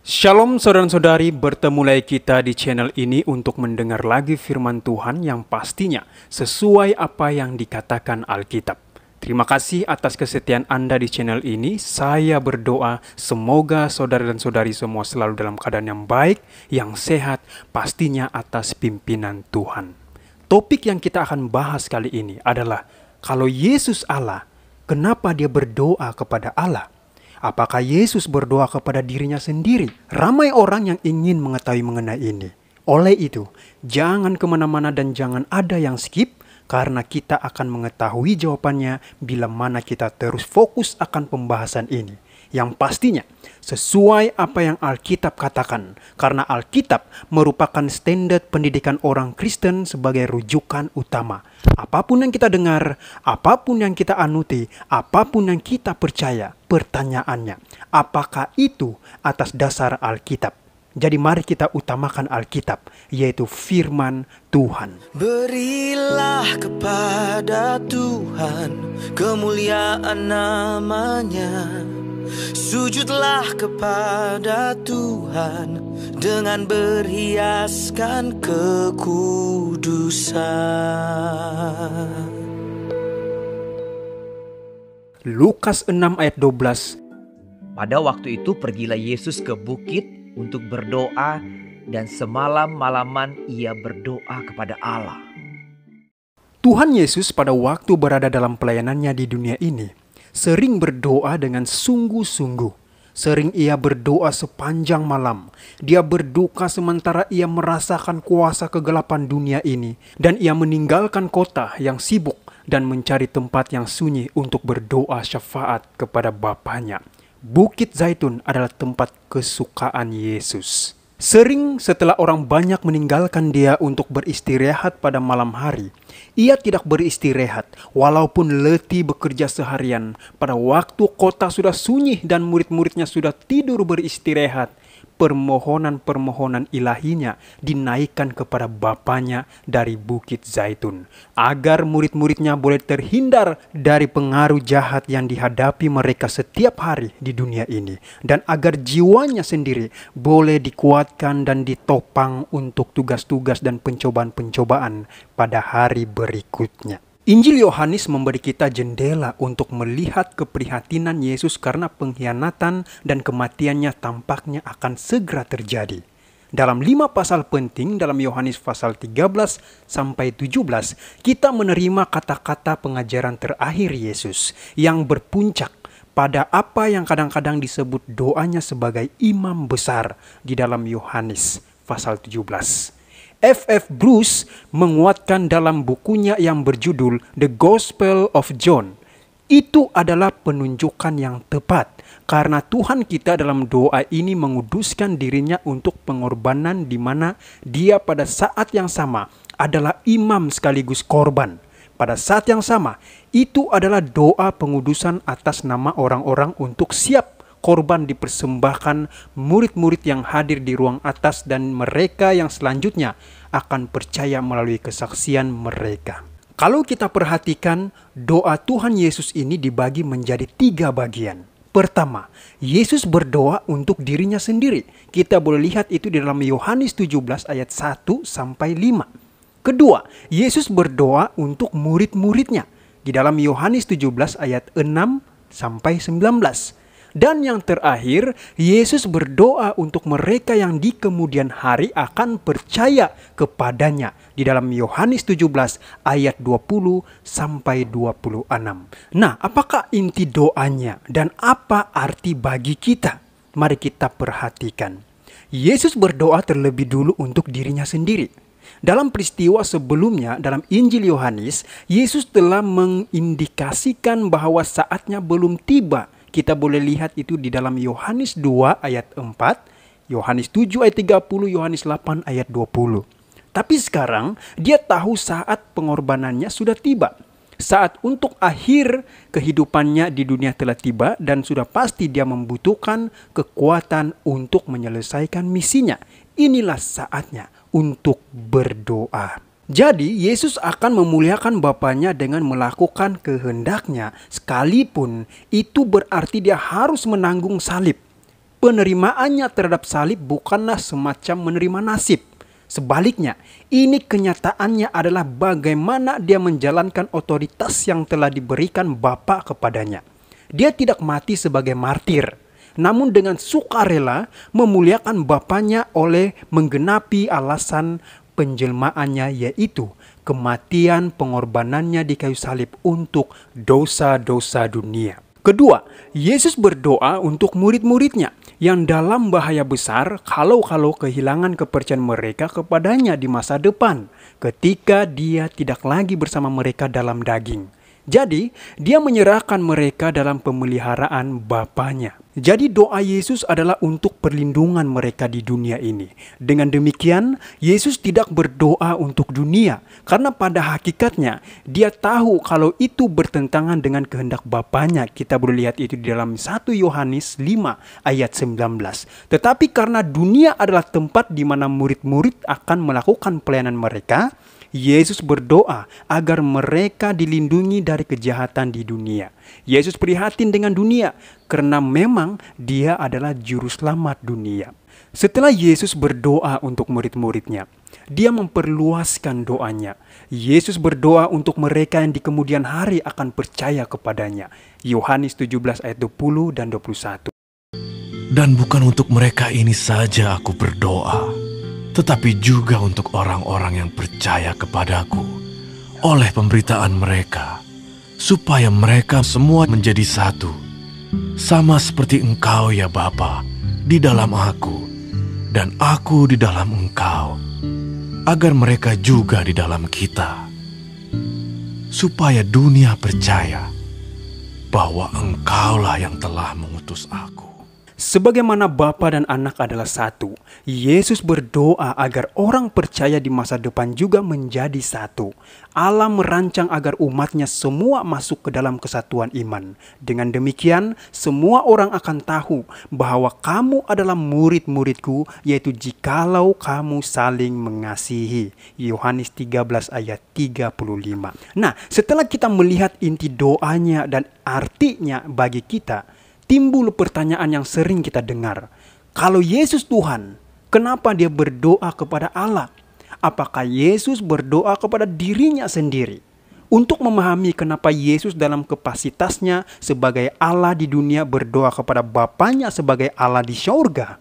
Shalom saudara-saudari, bertemu lagi kita di channel ini untuk mendengar lagi firman Tuhan yang pastinya sesuai apa yang dikatakan Alkitab. Terima kasih atas kesetiaan Anda di channel ini. Saya berdoa semoga saudara dan saudari semua selalu dalam keadaan yang baik, yang sehat, pastinya atas pimpinan Tuhan. Topik yang kita akan bahas kali ini adalah kalau Yesus Allah, kenapa dia berdoa kepada Allah? Apakah Yesus berdoa kepada dirinya sendiri? Ramai orang yang ingin mengetahui mengenai ini. Oleh itu, jangan kemana-mana dan jangan ada yang skip, karena kita akan mengetahui jawabannya bila mana kita terus fokus akan pembahasan ini. Yang pastinya, sesuai apa yang Alkitab katakan, karena Alkitab merupakan standar pendidikan orang Kristen sebagai rujukan utama. Apapun yang kita dengar, apapun yang kita anuti, apapun yang kita percaya, pertanyaannya, apakah itu atas dasar Alkitab? Jadi mari kita utamakan Alkitab, yaitu firman Tuhan. Berilah kepada Tuhan kemuliaan namanya. Sujudlah kepada Tuhan dengan berhiaskan kekudusan. Lukas 6 ayat 12. Pada waktu itu pergilah Yesus ke bukit untuk berdoa, dan semalam-malaman ia berdoa kepada Allah. Tuhan Yesus pada waktu berada dalam pelayanannya di dunia ini, sering berdoa dengan sungguh-sungguh. Sering ia berdoa sepanjang malam. Dia berduka sementara ia merasakan kuasa kegelapan dunia ini. Dan ia meninggalkan kota yang sibuk dan mencari tempat yang sunyi untuk berdoa syafaat kepada Bapanya. Bukit Zaitun adalah tempat kesukaan Yesus. Sering setelah orang banyak meninggalkan dia untuk beristirahat pada malam hari, ia tidak beristirahat walaupun letih bekerja seharian. Pada waktu kota sudah sunyi dan murid-muridnya sudah tidur beristirahat, permohonan-permohonan ilahinya dinaikkan kepada Bapanya dari Bukit Zaitun, agar murid-muridnya boleh terhindar dari pengaruh jahat yang dihadapi mereka setiap hari di dunia ini, dan agar jiwanya sendiri boleh dikuatkan dan ditopang untuk tugas-tugas dan pencobaan-pencobaan pada hari berikutnya. Injil Yohanes memberi kita jendela untuk melihat keprihatinan Yesus karena pengkhianatan dan kematiannya tampaknya akan segera terjadi. Dalam 5 pasal penting dalam Yohanes pasal 13 sampai 17, kita menerima kata-kata pengajaran terakhir Yesus yang berpuncak pada apa yang kadang-kadang disebut doanya sebagai imam besar di dalam Yohanes pasal 17. F.F. Bruce menguatkan dalam bukunya yang berjudul The Gospel of John. Itu adalah penunjukan yang tepat karena Tuhan kita dalam doa ini menguduskan dirinya untuk pengorbanan di mana dia pada saat yang sama adalah imam sekaligus korban. Pada saat yang sama, itu adalah doa pengudusan atas nama orang-orang untuk siap korban dipersembahkan murid-murid yang hadir di ruang atas dan mereka yang selanjutnya akan percaya melalui kesaksian mereka. Kalau kita perhatikan, doa Tuhan Yesus ini dibagi menjadi 3 bagian. Pertama, Yesus berdoa untuk dirinya sendiri. Kita boleh lihat itu di dalam Yohanes 17 ayat 1 sampai 5. Kedua, Yesus berdoa untuk murid-muridnya di dalam Yohanes 17 ayat 6 sampai 19. Dan yang terakhir, Yesus berdoa untuk mereka yang di kemudian hari akan percaya kepadanya di dalam Yohanes 17 ayat 20 sampai 26. Nah, apakah inti doanya dan apa arti bagi kita? Mari kita perhatikan. Yesus berdoa terlebih dulu untuk dirinya sendiri. Dalam peristiwa sebelumnya dalam Injil Yohanes, Yesus telah mengindikasikan bahwa saatnya belum tiba. Kita boleh lihat itu di dalam Yohanes 2 ayat 4, Yohanes 7 ayat 30, Yohanes 8 ayat 20. Tapi sekarang dia tahu saat pengorbanannya sudah tiba. Saat untuk akhir kehidupannya di dunia telah tiba dan sudah pasti dia membutuhkan kekuatan untuk menyelesaikan misinya. Inilah saatnya untuk berdoa. Jadi Yesus akan memuliakan Bapanya dengan melakukan kehendaknya, sekalipun itu berarti dia harus menanggung salib. Penerimaannya terhadap salib bukanlah semacam menerima nasib. Sebaliknya, ini kenyataannya adalah bagaimana dia menjalankan otoritas yang telah diberikan Bapa kepadanya. Dia tidak mati sebagai martir, namun dengan sukarela memuliakan Bapanya oleh menggenapi alasan penjelmaannya, yaitu kematian pengorbanannya di kayu salib untuk dosa-dosa dunia. Kedua, Yesus berdoa untuk murid-muridnya yang dalam bahaya besar kalau kehilangan kepercayaan mereka kepadanya di masa depan ketika dia tidak lagi bersama mereka dalam daging. Jadi, dia menyerahkan mereka dalam pemeliharaan Bapanya. Jadi doa Yesus adalah untuk perlindungan mereka di dunia ini. Dengan demikian, Yesus tidak berdoa untuk dunia, karena pada hakikatnya dia tahu kalau itu bertentangan dengan kehendak Bapanya. Kita boleh lihat itu di dalam 1 Yohanes 5 ayat 19. Tetapi karena dunia adalah tempat di mana murid-murid akan melakukan pelayanan mereka, Yesus berdoa agar mereka dilindungi dari kejahatan di dunia. Yesus prihatin dengan dunia karena memang dia adalah juru selamat dunia. Setelah Yesus berdoa untuk murid-muridnya, dia memperluaskan doanya. Yesus berdoa untuk mereka yang di kemudian hari akan percaya kepadanya. Yohanes 17 ayat 20 dan 21. Dan bukan untuk mereka ini saja aku berdoa, tetapi juga untuk orang-orang yang percaya kepadaku oleh pemberitaan mereka, supaya mereka semua menjadi satu, sama seperti Engkau ya Bapa, di dalam aku, dan aku di dalam Engkau, agar mereka juga di dalam kita, supaya dunia percaya bahwa Engkaulah yang telah mengutus aku. Sebagaimana Bapa dan Anak adalah satu, Yesus berdoa agar orang percaya di masa depan juga menjadi satu. Allah merancang agar umatnya semua masuk ke dalam kesatuan iman. Dengan demikian, semua orang akan tahu bahwa kamu adalah murid-muridku, yaitu jikalau kamu saling mengasihi. Yohanes 13 ayat 35. Nah, setelah kita melihat inti doanya dan artinya bagi kita, timbul pertanyaan yang sering kita dengar. Kalau Yesus Tuhan, kenapa dia berdoa kepada Allah? Apakah Yesus berdoa kepada dirinya sendiri? Untuk memahami kenapa Yesus dalam kapasitasnya sebagai Allah di dunia berdoa kepada Bapanya sebagai Allah di syurga,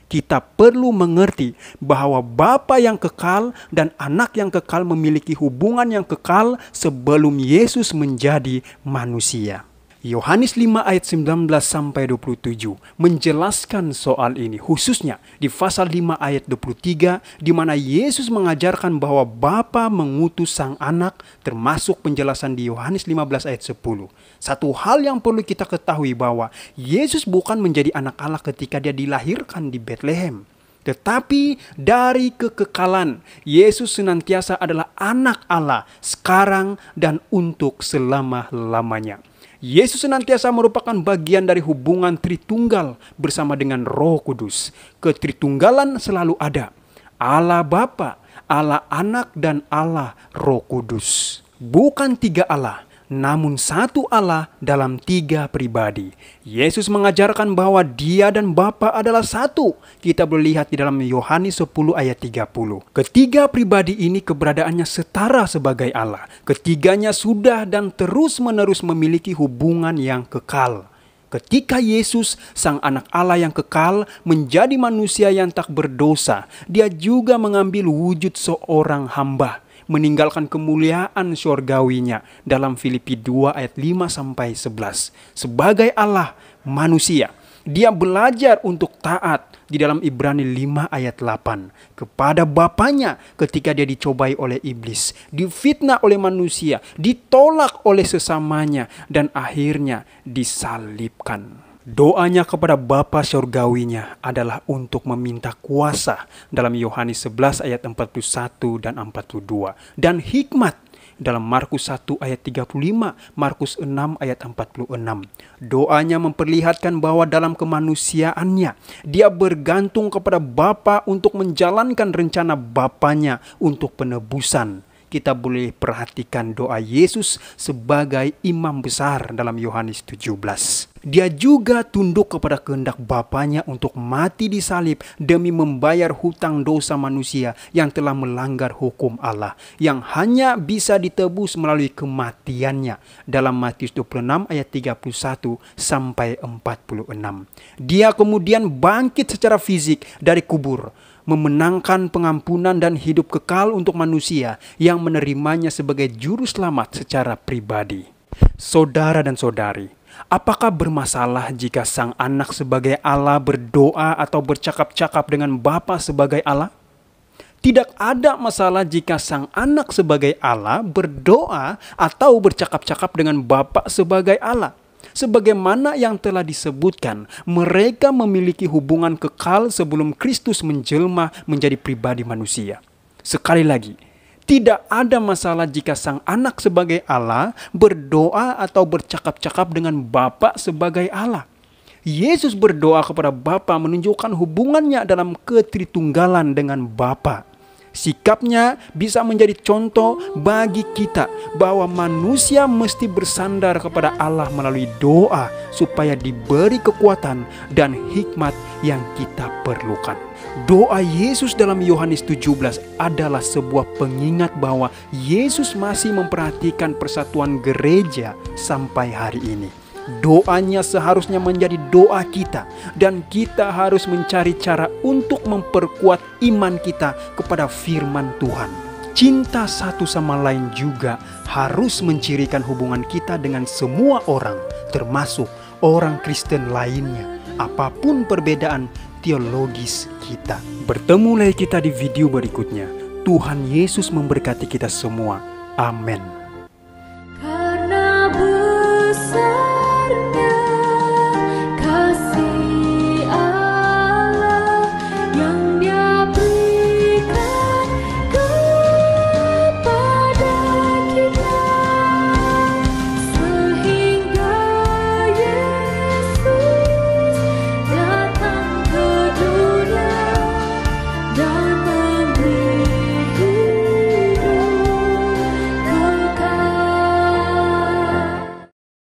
kita perlu mengerti bahwa Bapa yang kekal dan Anak yang kekal memiliki hubungan yang kekal sebelum Yesus menjadi manusia. Yohanes 5 ayat 19 sampai 27 menjelaskan soal ini, khususnya di pasal 5 ayat 23 di mana Yesus mengajarkan bahwa Bapa mengutus Sang Anak, termasuk penjelasan di Yohanes 15 ayat 10. Satu hal yang perlu kita ketahui bahwa Yesus bukan menjadi anak Allah ketika dia dilahirkan di Bethlehem. Tetapi dari kekekalan, Yesus senantiasa adalah anak Allah sekarang dan untuk selama-lamanya. Yesus senantiasa merupakan bagian dari hubungan Tritunggal bersama dengan Roh Kudus. Ketritunggalan selalu ada. Allah Bapa, Allah Anak, dan Allah Roh Kudus. Bukan tiga Allah, namun satu Allah dalam tiga pribadi. Yesus mengajarkan bahwa Dia dan Bapa adalah satu. Kita boleh lihat di dalam Yohanes 10 ayat 30. Ketiga pribadi ini keberadaannya setara sebagai Allah. Ketiganya sudah dan terus-menerus memiliki hubungan yang kekal. Ketika Yesus, Sang Anak Allah yang kekal, menjadi manusia yang tak berdosa, Dia juga mengambil wujud seorang hamba, meninggalkan kemuliaan syurgawinya dalam Filipi 2 ayat 5-11. Sebagai Allah manusia, Dia belajar untuk taat di dalam Ibrani 5 ayat 8 kepada Bapanya ketika Dia dicobai oleh iblis, difitnah oleh manusia, ditolak oleh sesamanya, dan akhirnya disalibkan. Doanya kepada Bapa Syurgawinya adalah untuk meminta kuasa dalam Yohanes 11 ayat 41 dan 42. Dan hikmat dalam Markus 1 ayat 35, Markus 6 ayat 46. Doanya memperlihatkan bahwa dalam kemanusiaannya, Dia bergantung kepada Bapa untuk menjalankan rencana Bapanya untuk penebusan. Kita boleh perhatikan doa Yesus sebagai imam besar dalam Yohanes 17. Dia juga tunduk kepada kehendak Bapanya untuk mati di salib demi membayar hutang dosa manusia yang telah melanggar hukum Allah, yang hanya bisa ditebus melalui kematiannya, dalam Matius 26 ayat 31 sampai 46. Dia kemudian bangkit secara fisik dari kubur, memenangkan pengampunan dan hidup kekal untuk manusia yang menerimanya sebagai juru selamat secara pribadi. Saudara dan saudari, apakah bermasalah jika sang anak sebagai Allah berdoa atau bercakap-cakap dengan Bapa sebagai Allah? Tidak ada masalah jika sang anak sebagai Allah berdoa atau bercakap-cakap dengan Bapa sebagai Allah. Sebagaimana yang telah disebutkan, mereka memiliki hubungan kekal sebelum Kristus menjelma menjadi pribadi manusia. Sekali lagi, tidak ada masalah jika sang anak sebagai Allah berdoa atau bercakap-cakap dengan Bapa sebagai Allah. Yesus berdoa kepada Bapa menunjukkan hubungannya dalam ketritunggalan dengan Bapa. Sikapnya bisa menjadi contoh bagi kita bahwa manusia mesti bersandar kepada Allah melalui doa supaya diberi kekuatan dan hikmat yang kita perlukan. Doa Yesus dalam Yohanes 17 adalah sebuah pengingat bahwa Yesus masih memperhatikan persatuan gereja sampai hari ini. Doanya seharusnya menjadi doa kita, dan kita harus mencari cara untuk memperkuat iman kita kepada firman Tuhan. Cinta satu sama lain juga harus mencirikan hubungan kita dengan semua orang, termasuk orang Kristen lainnya, apapun perbedaan teologis kita. Bertemu lagi kita di video berikutnya. Tuhan Yesus memberkati kita semua. Amin.